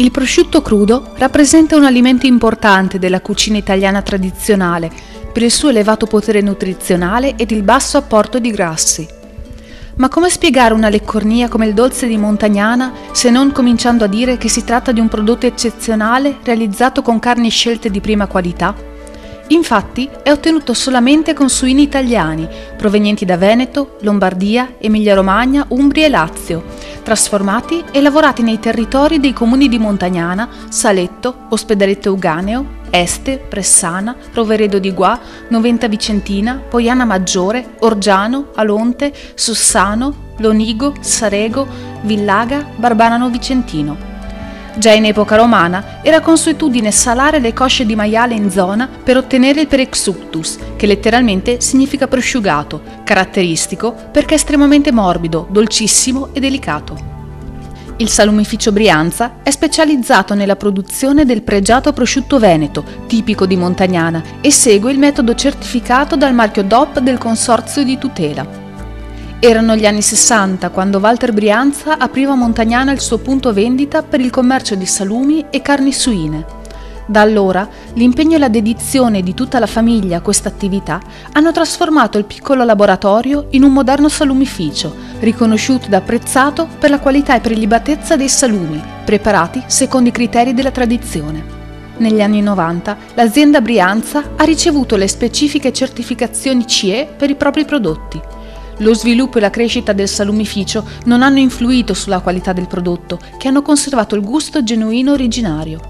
Il prosciutto crudo rappresenta un alimento importante della cucina italiana tradizionale per il suo elevato potere nutrizionale ed il basso apporto di grassi. Ma come spiegare una leccornia come il dolce di Montagnana se non cominciando a dire che si tratta di un prodotto eccezionale realizzato con carni scelte di prima qualità? Infatti è ottenuto solamente con suini italiani, provenienti da Veneto, Lombardia, Emilia-Romagna, Umbria e Lazio, trasformati e lavorati nei territori dei comuni di Montagnana, Saletto, Ospedaletto Euganeo, Este, Pressana, Roveredo di Guà, Noventa Vicentina, Poiana Maggiore, Orgiano, Alonte, Sussano, Lonigo, Sarego, Villaga, Barbanano Vicentino. Già in epoca romana era consuetudine salare le cosce di maiale in zona per ottenere il perexuctus, che letteralmente significa prosciugato, caratteristico perché è estremamente morbido, dolcissimo e delicato. Il salumificio Brianza è specializzato nella produzione del pregiato prosciutto veneto, tipico di Montagnana, e segue il metodo certificato dal marchio DOP del Consorzio di Tutela. Erano gli anni 60 quando Walter Brianza apriva a Montagnana il suo punto vendita per il commercio di salumi e carni suine. Da allora l'impegno e la dedizione di tutta la famiglia a questa attività hanno trasformato il piccolo laboratorio in un moderno salumificio, riconosciuto ed apprezzato per la qualità e prelibatezza dei salumi, preparati secondo i criteri della tradizione. Negli anni 90 l'azienda Brianza ha ricevuto le specifiche certificazioni CE per i propri prodotti. Lo sviluppo e la crescita del salumificio non hanno influito sulla qualità del prodotto, che hanno conservato il gusto genuino originario.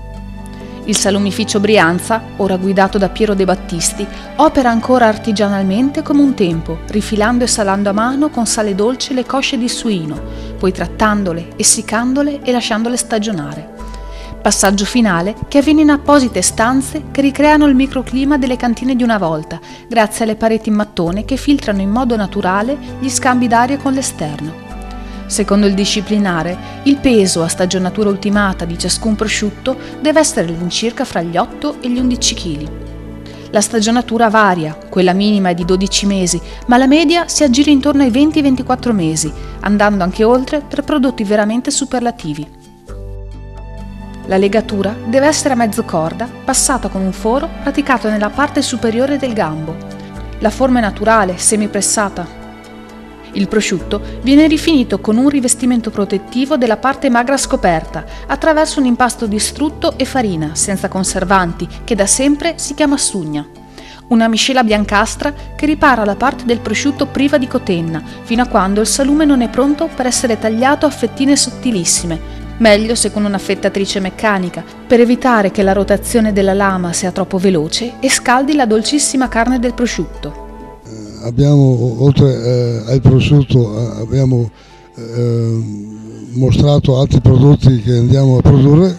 Il salumificio Brianza, ora guidato da Piero De Battisti, opera ancora artigianalmente come un tempo, rifilando e salando a mano con sale dolce le cosce di suino, poi trattandole, essiccandole e lasciandole stagionare. Passaggio finale che avviene in apposite stanze che ricreano il microclima delle cantine di una volta, grazie alle pareti in mattone che filtrano in modo naturale gli scambi d'aria con l'esterno. Secondo il disciplinare, il peso a stagionatura ultimata di ciascun prosciutto deve essere all'incirca fra gli 8 e gli 11 kg. La stagionatura varia, quella minima è di 12 mesi, ma la media si aggira intorno ai 20-24 mesi, andando anche oltre per prodotti veramente superlativi. La legatura deve essere a mezzo corda, passata con un foro praticato nella parte superiore del gambo. La forma è naturale, semipressata. Il prosciutto viene rifinito con un rivestimento protettivo della parte magra scoperta, attraverso un impasto di strutto e farina, senza conservanti, che da sempre si chiama sugna. Una miscela biancastra che ripara la parte del prosciutto priva di cotenna, fino a quando il salume non è pronto per essere tagliato a fettine sottilissime, meglio se con un'affettatrice meccanica, per evitare che la rotazione della lama sia troppo veloce e scaldi la dolcissima carne del prosciutto. Abbiamo, oltre al prosciutto, abbiamo mostrato altri prodotti che andiamo a produrre,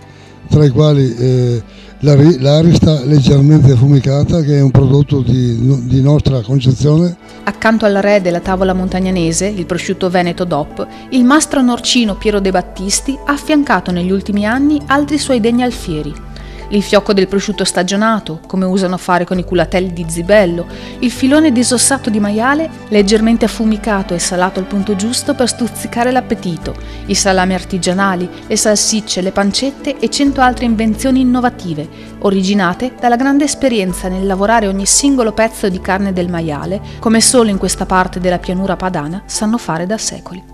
tra i quali l'arista leggermente affumicata, che è un prodotto di nostra concezione. Accanto al re della tavola montagnanese, il prosciutto veneto DOP, il mastro norcino Piero De Battisti ha affiancato negli ultimi anni altri suoi degni alfieri. Il fiocco del prosciutto stagionato, come usano fare con i culatelli di Zibello, il filone disossato di maiale, leggermente affumicato e salato al punto giusto per stuzzicare l'appetito, i salami artigianali, le salsicce, le pancette e 100 altre invenzioni innovative, originate dalla grande esperienza nel lavorare ogni singolo pezzo di carne del maiale, come solo in questa parte della pianura padana sanno fare da secoli.